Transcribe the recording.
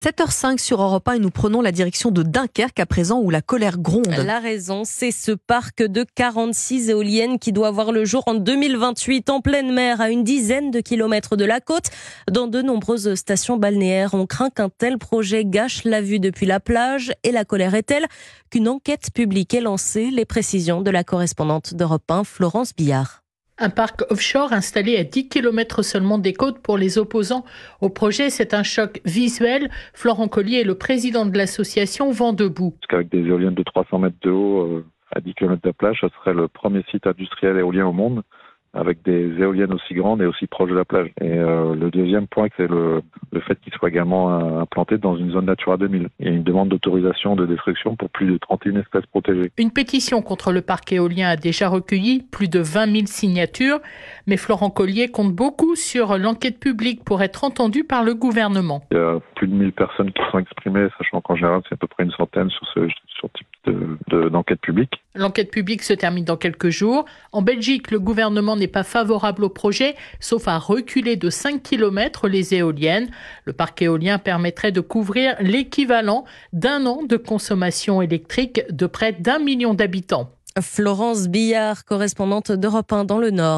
7h05 sur Europe 1 et nous prenons la direction de Dunkerque à présent où la colère gronde. La raison, c'est ce parc de 46 éoliennes qui doit voir le jour en 2028 en pleine mer à une dizaine de kilomètres de la côte. Dans de nombreuses stations balnéaires, on craint qu'un tel projet gâche la vue depuis la plage et la colère est telle qu'une enquête publique est lancée. Les précisions de la correspondante d'Europe 1, Florence Billard. Un parc offshore installé à 10 km seulement des côtes pour les opposants au projet, c'est un choc visuel. Florent Collier est le président de l'association Vent debout. Parce qu'avec des éoliennes de 300 mètres de haut à 10 km de la plage, ça serait le premier site industriel éolien au monde avec des éoliennes aussi grandes et aussi proches de la plage. Et le deuxième point, c'est le fait qu'il soit également implanté dans une zone Natura 2000. Il y a une demande d'autorisation de destruction pour plus de 31 espèces protégées. Une pétition contre le parc éolien a déjà recueilli plus de 20 000 signatures, mais Florent Collier compte beaucoup sur l'enquête publique pour être entendu par le gouvernement. Il y a plus de 1000 personnes qui sont exprimées, sachant qu'en général, c'est à peu près une centaine sur ce type d'enquête publique. L'enquête publique se termine dans quelques jours. En Belgique, le gouvernement n'est pas favorable au projet, sauf à reculer de 5 km les éoliennes. Le parc éolien permettrait de couvrir l'équivalent d'un an de consommation électrique de près d'1 million d'habitants. Florence Billard, correspondante d'Europe 1 dans le Nord.